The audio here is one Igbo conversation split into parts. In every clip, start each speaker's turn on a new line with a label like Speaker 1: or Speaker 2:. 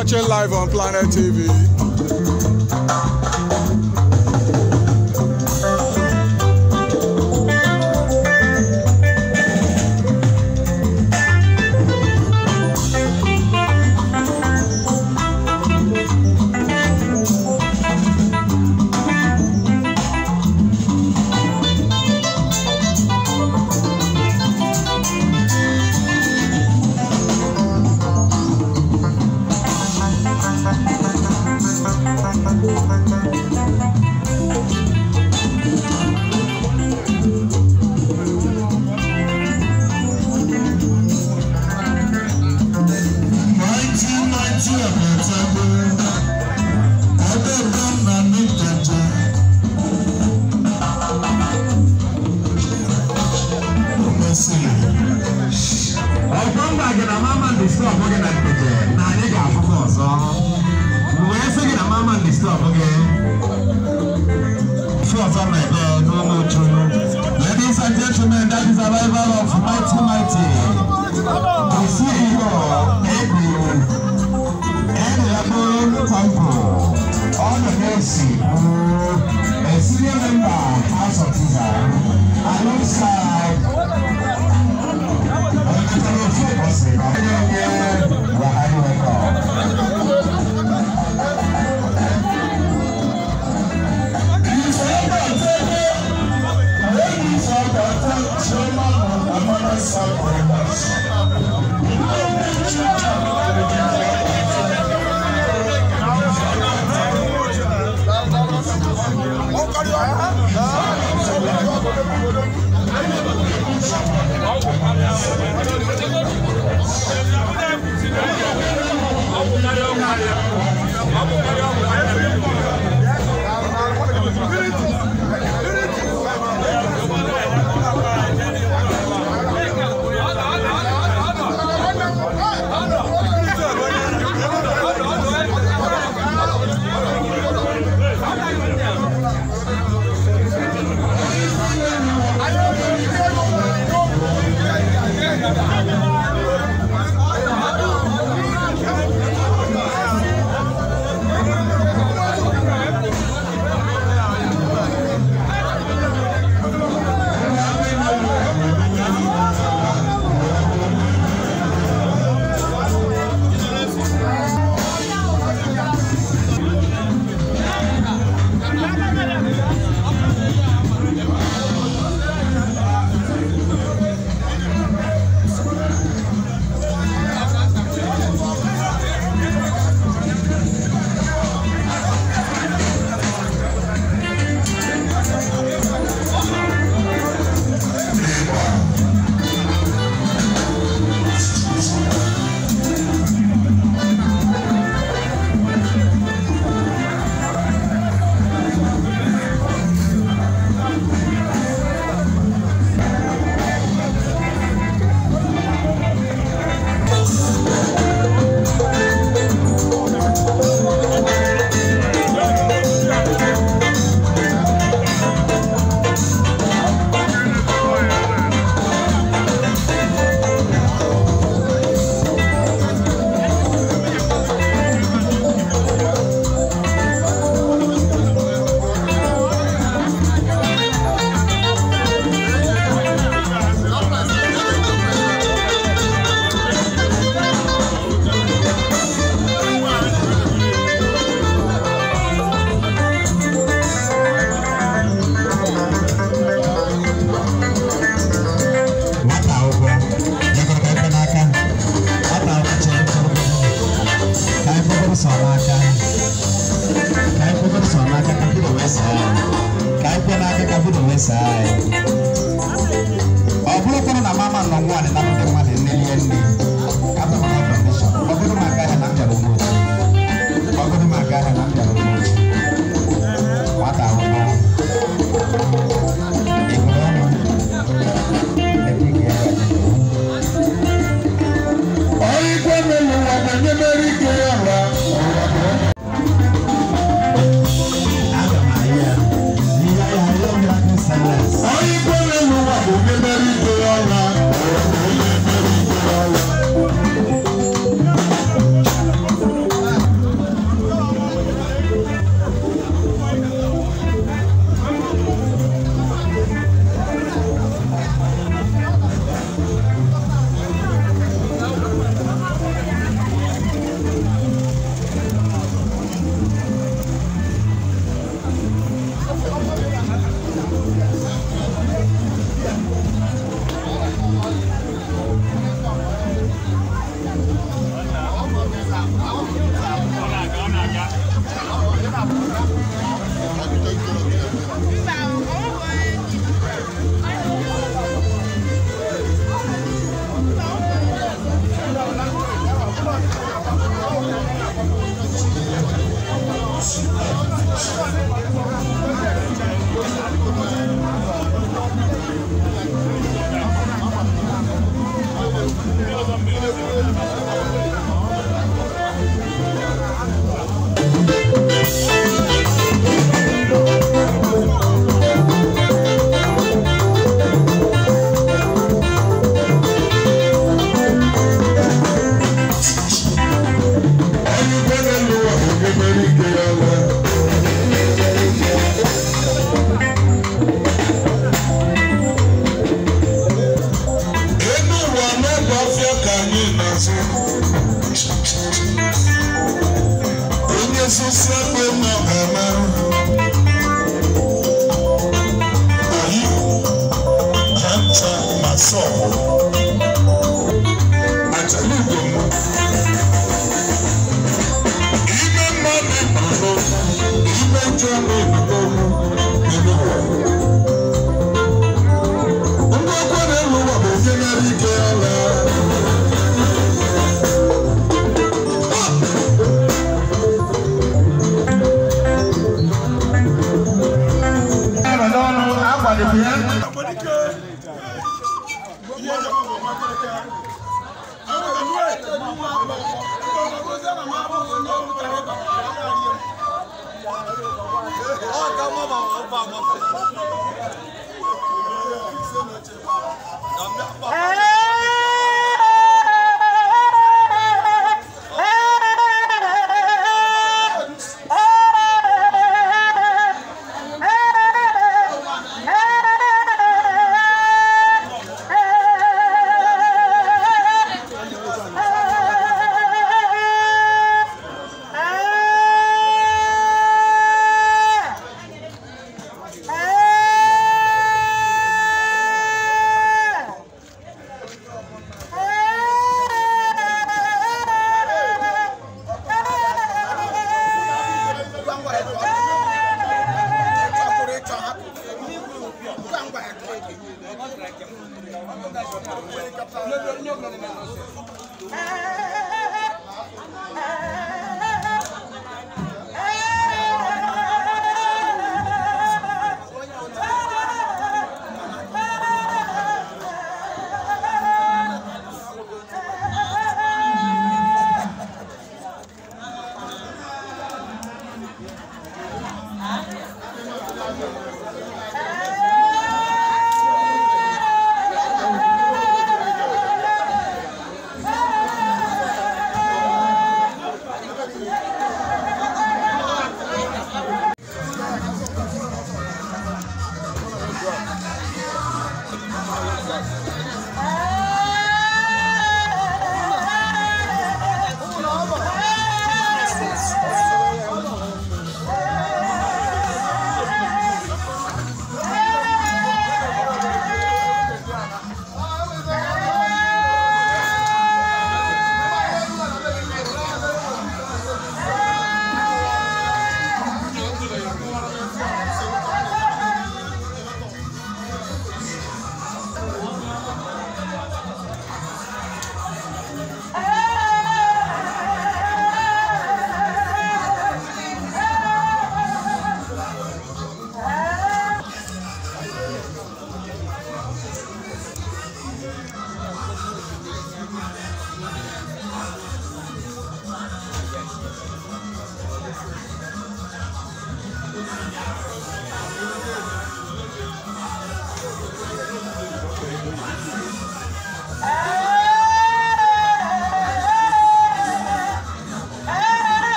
Speaker 1: watching live on Planet TV.
Speaker 2: Ladies and gentlemen, that is the arrival of Mighty. The CEO, Edwin Temple, on the mercy, a senior member, House of Tizar, alongside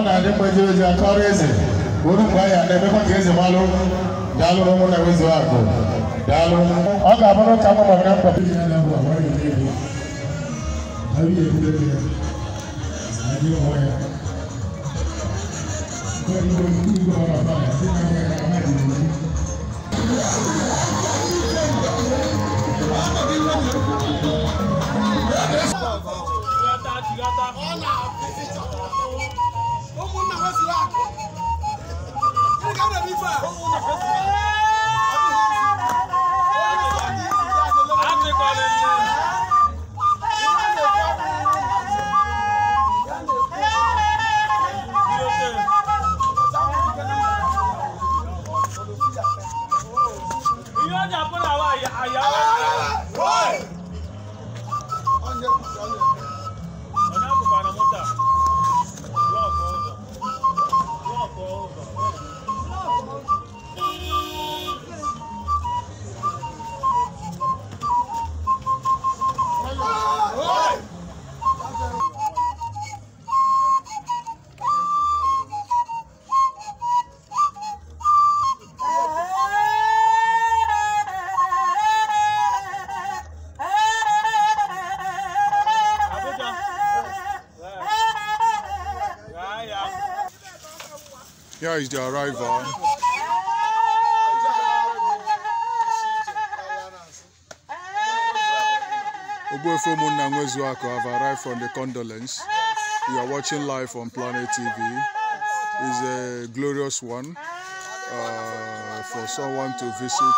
Speaker 2: na-adị mgbe ezi akọrọ eze uru mgbe ya na-emekwa ka eze malụ daalụ n'ụmụ na wezu akụ daalụ ọ ga-abụrụ ka mma mara mkpa
Speaker 1: Here is the arrival. Ogbuefi Umunna Nwezuaku have arrived from the condolence. You are watching live on Planet TV. It's a glorious one for someone to visit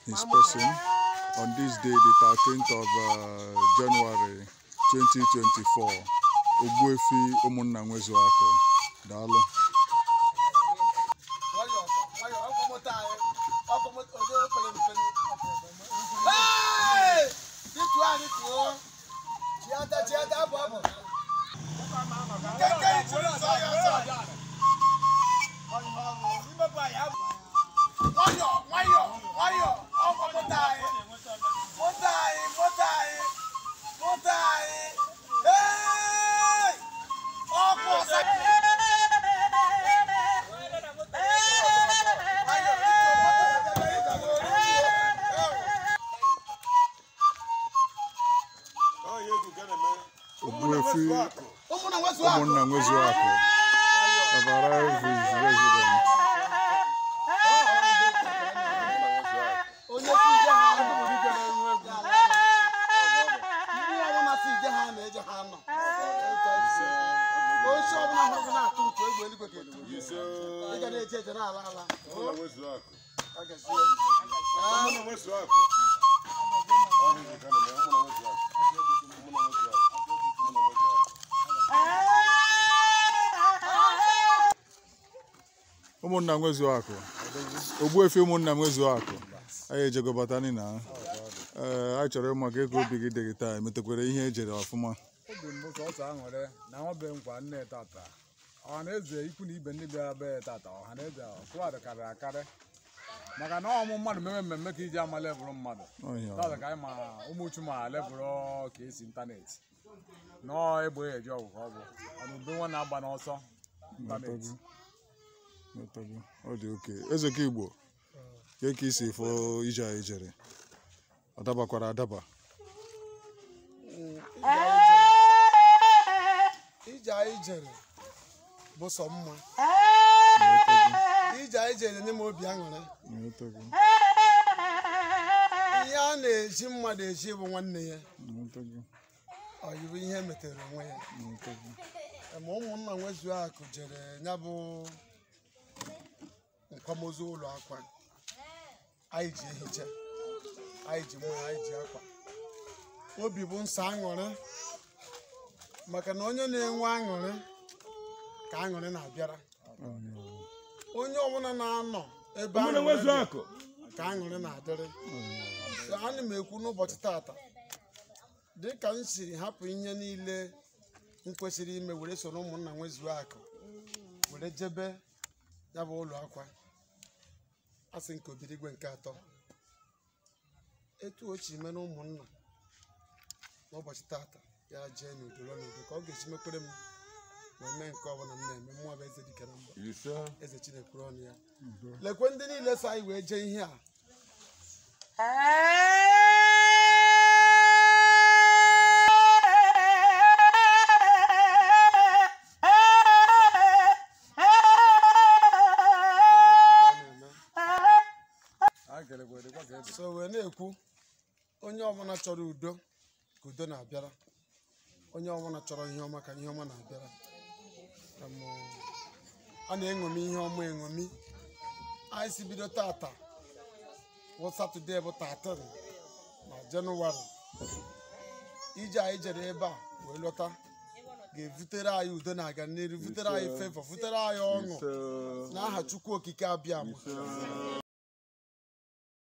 Speaker 1: his person on this day, the 13th of January 2024. Ogbuefi Umunna Nwezuaku. Dalo. Ogbuefi Umunna Nwezuaku have arrived his residence. Umunna Nwezuaku. Ogbuefi Umunna Nwezuaku. Anyị ejegobatani na anyị chọrọ ịma ka ego obi gị dị gị taa emetekwara ihe ejere ọfụma.
Speaker 3: Obi mbụ sọsọ aṅụrị na nwa be nkwa nne tata. Ọhaneze ikwu na ibe ndị bịara be tata ọhaneze ọkụwa karịrị akarị. Maka na ọmụ mmadụ meme mmemme ka iji ama lebụrụ mmadụ. Tata ka anyị ma ụmụuchu ma lebụrụ ka esi ịntanetị. Nọọ egbe eji ọgwụ ka ọ bụ. Ọnụbe nwa na-agba n'ọsọ ịntanetị. Ọ dị oke. Ezeka Igbo ka isi fụ ije anyị jere ọ dabakwara adaba.
Speaker 4: Ije anyị jere bụ sọ mma. Ije anyị jere nye m obi aṅụrị. Ihe a na-eji mmadụ eji bụ nwanne ya. Ọ yibụ ihe metere onwe ya. Ma Umunna Nwezuaku jere ya bụ nkwamozu ụlọ akwa. Anyị ji ehicha, anyị ji nwa, anyị ji akwa. Obi bụ nsọ aṅụrị maka na onye na-enwe aṅụrị ka aṅụrị na-abịara. Onye ọbụla na-anọ ebe aṅụrị ka aṅụrị na-adịrị. Ana m ekwu n'ụbọchị tata dịka m si hapụ ihe niile m kwesịrị ime were soro Umunna Nwezuaku were jebe ya bụ ụlọ akwa. Asị nke Obirigwe nke atọ etu ochi ime na ụmụnna n'ụbọchị tata ya jee n'udo ka ọ ga-esi mekwere m eme nke ọbụla m na-eme mmụọ bụ eze dike na mba eze Chinekwuru ọnụ ya lekwe ndị niile so anyị wee jee ihe a so wee na-ekwu onye ọbụla chọrọ udo ka udo na-abịara onye ọbụla chọrọ ihe ọma ka ihe ọma na-abịara a na-eṅomi ihe ọma eṅomi anyị si bido tata bụ Satọde bụ 13 na Jenụwarị ije anyị jere ebe a wee lọta ga-evutere anyị udo na-aga n'iru vutere anyị favor vutere anyị ọṅụ n'aha Chukwu okike abịa